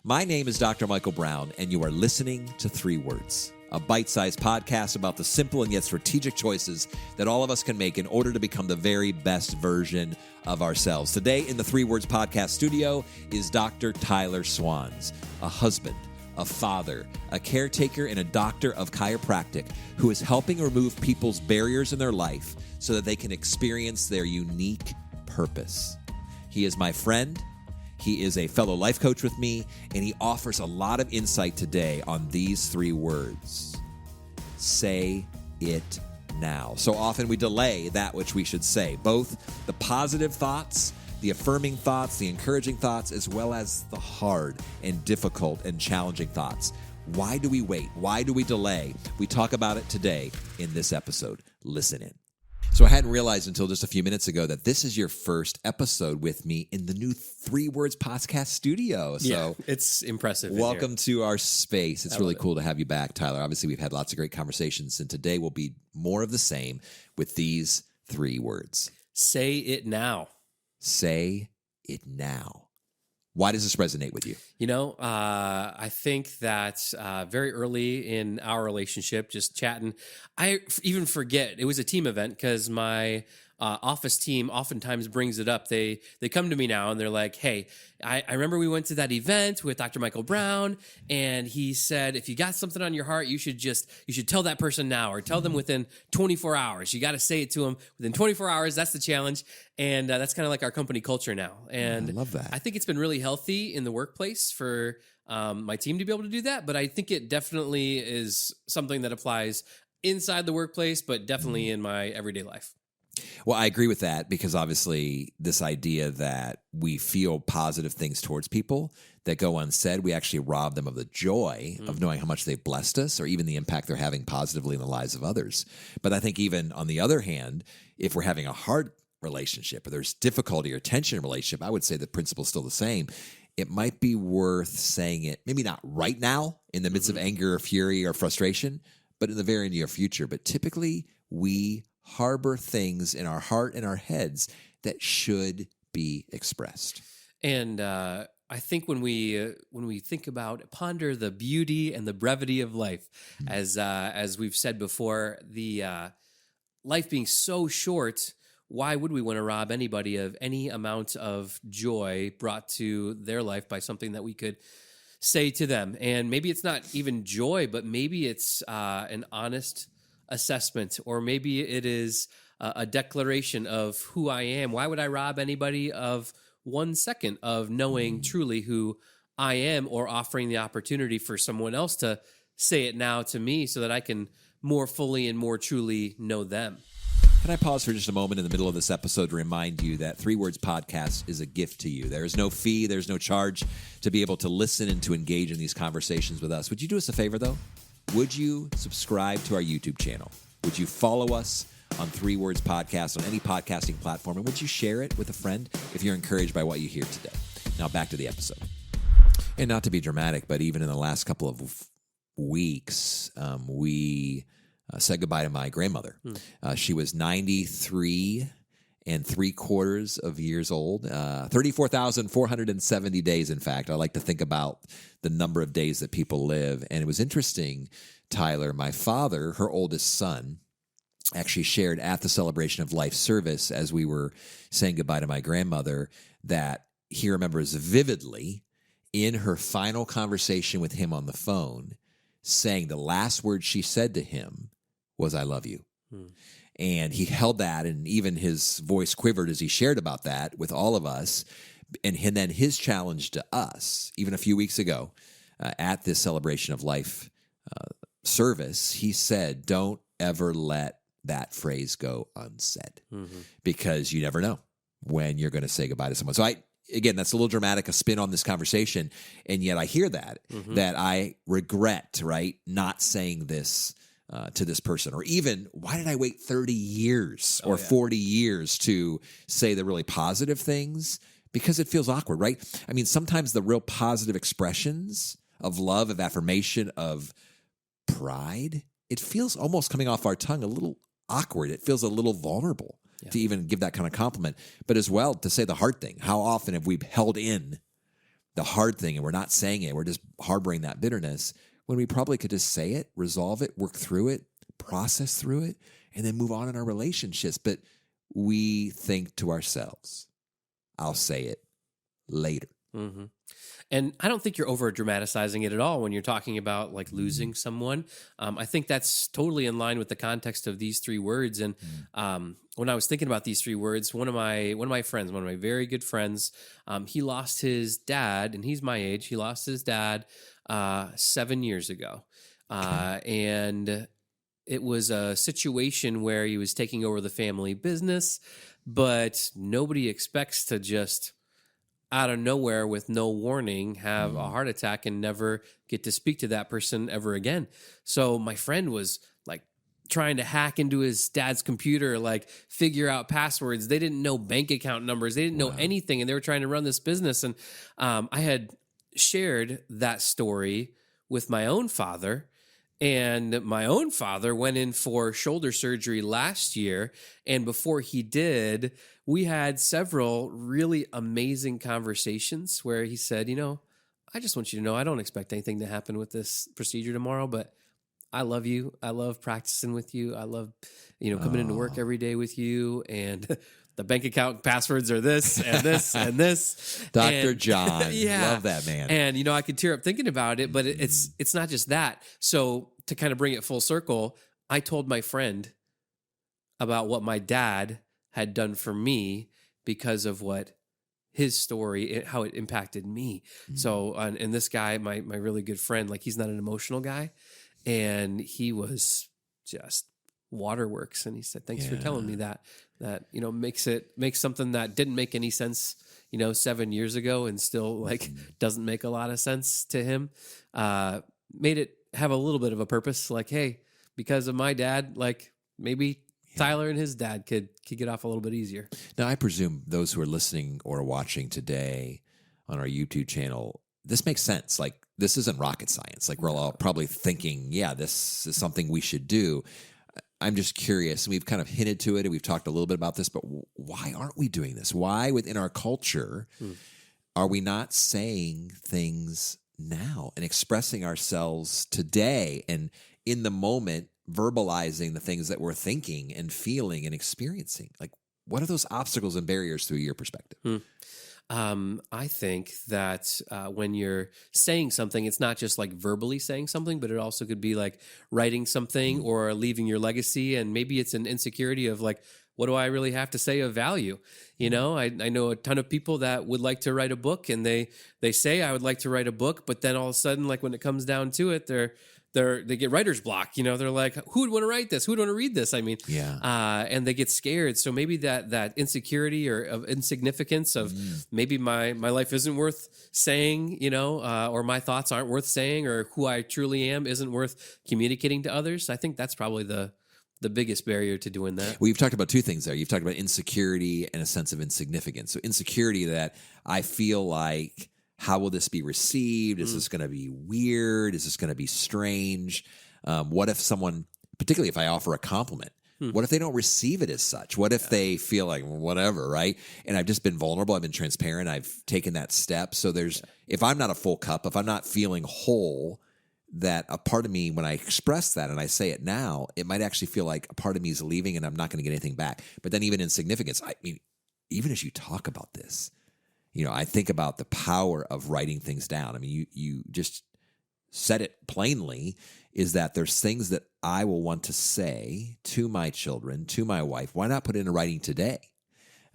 My name is Dr. Michael Brown, and you are listening to 3 Words, a bite-sized podcast about the simple and yet strategic choices that all of us can make in order to become the very best version of ourselves. Today in the 3 Words podcast studio is Dr. Tyler Schwanz, a husband, a father, a caretaker, and a doctor of chiropractic who is helping remove people's barriers in their life so that they can experience their unique purpose. He is my friend. He is a fellow life coach with me, and he offers a lot of insight today on these 3 words. Say it now. So often we delay that which we should say, both the positive thoughts, the affirming thoughts, the encouraging thoughts, as well as the hard and difficult and challenging thoughts. Why do we wait? Why do we delay? We talk about it today in this episode. Listen in. So I hadn't realized until just a few minutes ago that this is your first episode with me in the new 3 Words podcast studio. So yeah, it's impressive. Welcome to our space. It's really cool to have you back, Tyler. Obviously, we've had lots of great conversations, and today will be more of the same with these 3 words. Say it now. Say it now. Why does this resonate with you? You know, I think that very early in our relationship, just chatting, I even forget it was a team event because my office team oftentimes brings it up. They come to me now and they're like, hey, I remember we went to that event with Dr. Michael Brown, and he said, if you got something on your heart, you should tell that person now, or tell them within 24 hours. You got to say it to them within 24 hours. That's the challenge. And that's kind of like our company culture now. And I love that. I think it's been really healthy in the workplace for my team to be able to do that. But I think it definitely is something that applies inside the workplace, but definitely in my everyday life. Well, I agree with that because obviously this idea that we feel positive things towards people that go unsaid, we actually rob them of the joy of knowing how much they've blessed us or even the impact they're having positively in the lives of others. But I think even on the other hand, if we're having a hard relationship or there's difficulty or tension in a relationship, I would say the principle's still the same. It might be worth saying it, maybe not right now in the midst of anger or fury or frustration, but in the very near future. But typically we harbor things in our heart and our heads that should be expressed. And I think when we ponder the beauty and the brevity of life, as we've said before, the life being so short, why would we want to rob anybody of any amount of joy brought to their life by something that we could say to them? And maybe it's not even joy, but maybe it's an honest assessment, or maybe it is a declaration of who I am. Why would I rob anybody of 1 second of knowing truly who I am, or offering the opportunity for someone else to say it now to me so that I can more fully and more truly know them? Can I pause for just a moment in the middle of this episode to remind you that 3 Words Podcast is a gift to you. There is no fee, there's no charge to be able to listen and to engage in these conversations with us. Would you do us a favor, though? Would you subscribe to our YouTube channel? Would you follow us on 3 Words Podcast on any podcasting platform? And would you share it with a friend if you're encouraged by what you hear today? Now back to the episode. And not to be dramatic, but even in the last couple of weeks, we said goodbye to my grandmother. She was 93 and 3/4 years old, 34,470 days, in fact. I like to think about the number of days that people live. And it was interesting, Tyler, my father, her oldest son, actually shared at the Celebration of Life service as we were saying goodbye to my grandmother that he remembers vividly in her final conversation with him on the phone saying the last word she said to him was, "I love you." And he held that, and even his voice quivered as he shared about that with all of us. And then his challenge to us, even a few weeks ago at this Celebration of Life service, he said, don't ever let that phrase go unsaid because you never know when you're going to say goodbye to someone. So again, that's a little dramatic, a spin on this conversation. And yet I hear that I regret, right, not saying this to this person, or even why did I wait 30 years or 40 years to say the really positive things? Because it feels awkward, right? I mean, sometimes the real positive expressions of love, of affirmation, of pride, it feels almost coming off our tongue a little awkward. It feels a little vulnerable to even give that kind of compliment. But as well, to say the hard thing, how often have we held in the hard thing and we're not saying it, we're just harboring that bitterness, when we probably could just say it, resolve it, work through it, process through it, and then move on in our relationships. But we think to ourselves, I'll say it later. Mm-hmm. And I don't think you're over dramatizing it at all when you're talking about like losing someone. I think that's totally in line with the context of these three words. And when I was thinking about these three words, one of my friends, one of my very good friends, he lost his dad, and he's my age. He lost his dad 7 years ago, and it was a situation where he was taking over the family business, but nobody expects to just out of nowhere with no warning have a heart attack and never get to speak to that person ever again. So my friend was like trying to hack into his dad's computer, like figure out passwords. They didn't know bank account numbers. They didn't know anything, and they were trying to run this business. And I had shared that story with my own father, and my own father went in for shoulder surgery last year. And before he did, we had several really amazing conversations where he said, I just want you to know I don't expect anything to happen with this procedure tomorrow, but I love you. I love practicing with you. I love, coming into work every day with you. And the bank account passwords are this and this and this. Dr. John. Yeah. Love that man. And, I could tear up thinking about it, but it's not just that. So to kind of bring it full circle, I told my friend about what my dad had done for me because of what his story, how it impacted me. So, and this guy, my really good friend, like he's not an emotional guy, and he was just waterworks. And he said, thanks for telling me that makes something that didn't make any sense, 7 years ago and still like doesn't make a lot of sense to him. Made it have a little bit of a purpose. Like, hey, because of my dad, like maybe Tyler and his dad could get off a little bit easier. Now, I presume those who are listening or watching today on our YouTube channel, this makes sense. Like, this isn't rocket science. Like, we're all probably thinking, this is something we should do. I'm just curious, and we've kind of hinted to it, and we've talked a little bit about this, but why aren't we doing this? Why within our culture are we not saying things now and expressing ourselves today and in the moment, verbalizing the things that we're thinking and feeling and experiencing? Like, what are those obstacles and barriers through your perspective? I think that when you're saying something, it's not just like verbally saying something, but it also could be like writing something or leaving your legacy. And maybe it's an insecurity of like, what do I really have to say of value? I know a ton of people that would like to write a book, and they say, I would like to write a book, but then all of a sudden, like when it comes down to it, they get writer's block. They're like, who would want to write this? Who would want to read this? I mean, and they get scared. So maybe that insecurity or of insignificance of maybe my life isn't worth saying, or my thoughts aren't worth saying, or who I truly am isn't worth communicating to others. I think that's probably the biggest barrier to doing that. Well, you've talked about two things there. You've talked about insecurity and a sense of insignificance. So insecurity that I feel like, how will this be received? Is this going to be weird? Is this going to be strange? What if someone, particularly if I offer a compliment, what if they don't receive it as such? What if they feel like, whatever, right? And I've just been vulnerable. I've been transparent. I've taken that step. So if I'm not a full cup, if I'm not feeling whole, that a part of me, when I express that and I say it now, it might actually feel like a part of me is leaving and I'm not going to get anything back. But then even in significance, I mean, even as you talk about this, I think about the power of writing things down. I mean, you just said it plainly, is that there's things that I will want to say to my children, to my wife. Why not put it in writing today?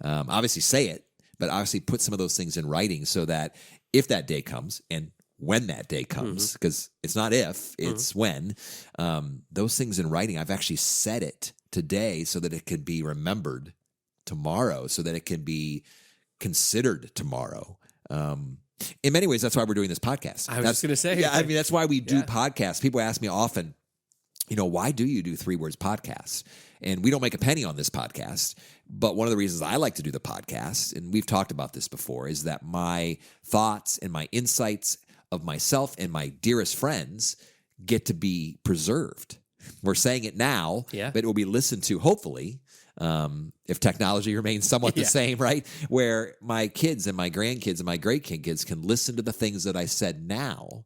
Obviously say it, but obviously put some of those things in writing so that if that day comes, and when that day comes, because it's not if, it's when, those things in writing, I've actually said it today so that it can be remembered tomorrow, so that it can be considered tomorrow. In many ways, that's why we're doing this podcast. I was just going to say. Yeah, I mean, that's why we do podcasts. People ask me often, why do you do 3 Words podcasts? And we don't make a penny on this podcast. But one of the reasons I like to do the podcast, and we've talked about this before, is that my thoughts and my insights of myself and my dearest friends get to be preserved. We're saying it now, but it will be listened to, hopefully, if technology remains somewhat the Yeah. same, right? Where my kids and my grandkids and my great-grandkids can listen to the things that I said now,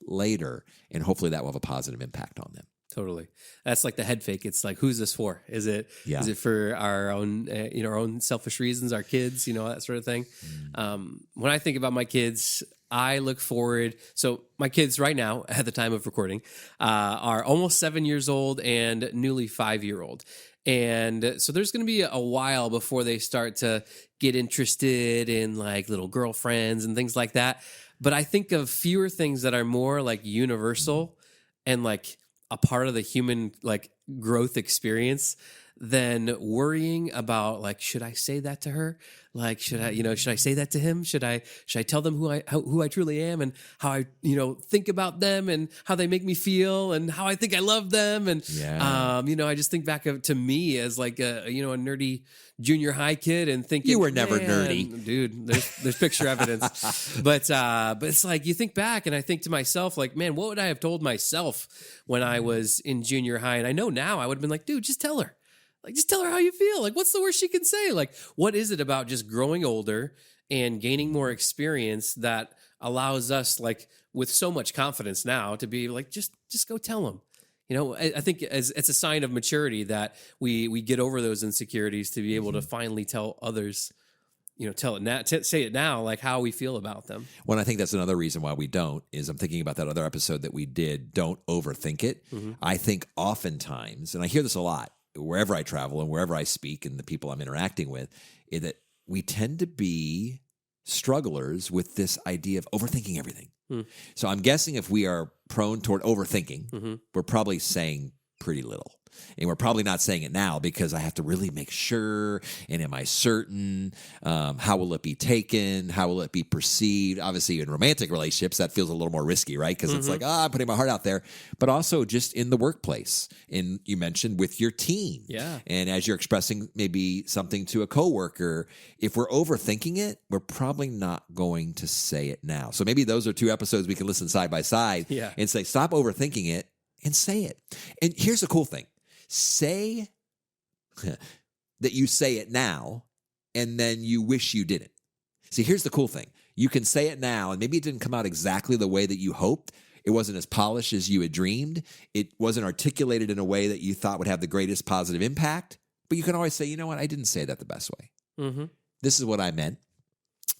later, and hopefully that will have a positive impact on them. Totally. That's like the head fake. It's like, who's this for? Is it Yeah. is it for our own our own selfish reasons, our kids, that sort of thing? When I think about my kids, I look forward. So my kids right now, at the time of recording, are almost 7 years old and newly 5-year-old. And so there's going to be a while before they start to get interested in like little girlfriends and things like that. But I think of fewer things that are more like universal and like a part of the human like growth experience than worrying about like, should I say that to her? Like, should I say that to him? Should I tell them who I truly am and how I, think about them and how they make me feel and how I think I love them? And, I just think back to me as like a nerdy junior high kid and thinking you were never "Man, nerdy, dude. There's picture evidence, but it's like you think back and I think to myself like, man, what would I have told myself when I was in junior high? And I know now I would have been like, dude, just tell her. Like, just tell her how you feel. Like, what's the worst she can say? Like, what is it about just growing older and gaining more experience that allows us, like, with so much confidence now to be like, just go tell them. I think it's a sign of maturity that we get over those insecurities to be able to finally tell others, tell it now, say it now, like how we feel about them. Well, I think that's another reason why we don't is I'm thinking about that other episode that we did, don't overthink it. I think oftentimes, and I hear this a lot, wherever I travel and wherever I speak and the people I'm interacting with, is that we tend to be strugglers with this idea of overthinking everything. So I'm guessing if we are prone toward overthinking, we're probably saying pretty little. And we're probably not saying it now because I have to really make sure. And am I certain? How will it be taken? How will it be perceived? Obviously, in romantic relationships, that feels a little more risky, right? Because it's like, I'm putting my heart out there. But also just in the workplace. And you mentioned with your team. Yeah. And as you're expressing maybe something to a coworker, if we're overthinking it, we're probably not going to say it now. So maybe those are two episodes we can listen side by side and say, stop overthinking it and say it. And here's the cool thing. Say that you say it now, and then you wish you didn't. See, here's the cool thing. You can say it now, and maybe it didn't come out exactly the way that you hoped. It wasn't as polished as you had dreamed. It wasn't articulated in a way that you thought would have the greatest positive impact. But you can always say, you know what? I didn't say that the best way. This is what I meant.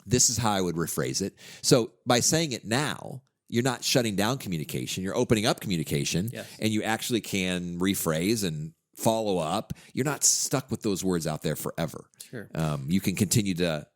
This is how I would rephrase it. So by saying it now, you're not shutting down communication. You're opening up communication, and you actually can rephrase and follow up. You're not stuck with those words out there forever. Sure. You can continue to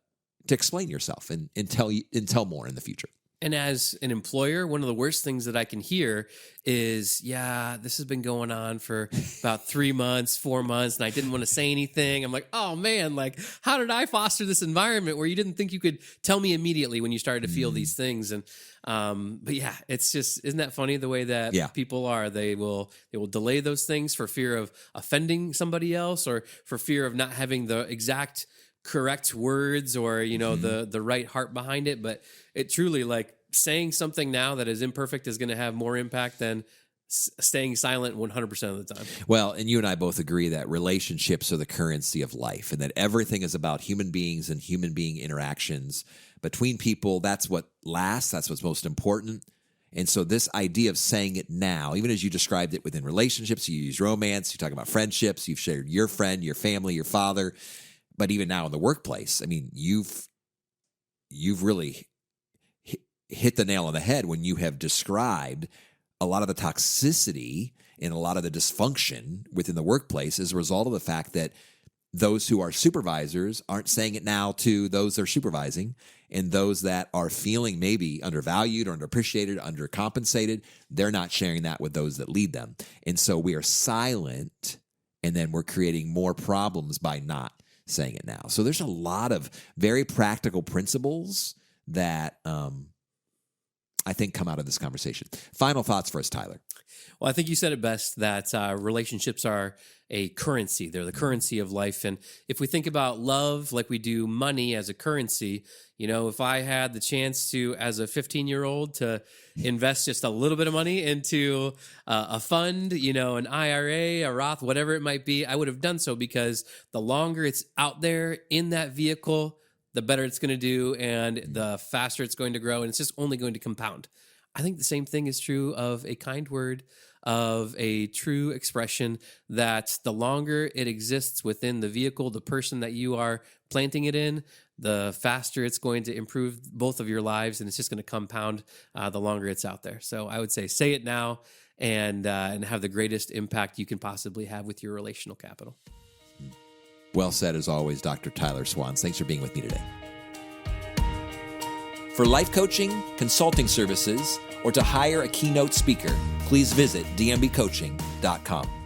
explain yourself and tell more in the future. And as an employer, one of the worst things that I can hear is, this has been going on for about 3 months, 4 months, and I didn't want to say anything. I'm like, oh man, like how did I foster this environment where you didn't think you could tell me immediately when you started to feel these things? And but yeah, it's just, isn't that funny the way that people are? They will delay those things for fear of offending somebody else or for fear of not having the exact correct words or the right heart behind it. But it truly, like, saying something now that is imperfect is going to have more impact than staying silent 100% of the time. Well, and you and I both agree that relationships are the currency of life and that everything is about human beings and human being interactions between people. That's what lasts. That's what's most important. And so this idea of saying it now, even as you described it within relationships, you use romance, you talk about friendships, you've shared your friend, your family, your father, but even now in the workplace, I mean, you've really hit the nail on the head when you have described a lot of the toxicity and a lot of the dysfunction within the workplace as a result of the fact that those who are supervisors aren't saying it now to those they're supervising, and those that are feeling maybe undervalued or underappreciated, undercompensated, they're not sharing that with those that lead them. And so we are silent, and then we're creating more problems by not saying it now. So there's a lot of very practical principles that I think come out of this conversation. Final thoughts for us, Tyler. Well, I think you said it best that relationships are a currency. They're the currency of life. And if we think about love like we do money as a currency, if I had the chance to, as a 15-year-old, to invest just a little bit of money into a fund, an IRA, a Roth, whatever it might be, I would have done so, because the longer it's out there in that vehicle, the better it's going to do and the faster it's going to grow. And it's just only going to compound. I think the same thing is true of a kind word, of a true expression, that the longer it exists within the vehicle, the person that you are planting it in, the faster it's going to improve both of your lives, and it's just going to compound the longer it's out there. So I would say it now and have the greatest impact you can possibly have with your relational capital. Well said, as always, Dr. Tyler Schwanz. Thanks for being with me today. For life coaching, consulting services, or to hire a keynote speaker, please visit dmbcoaching.com.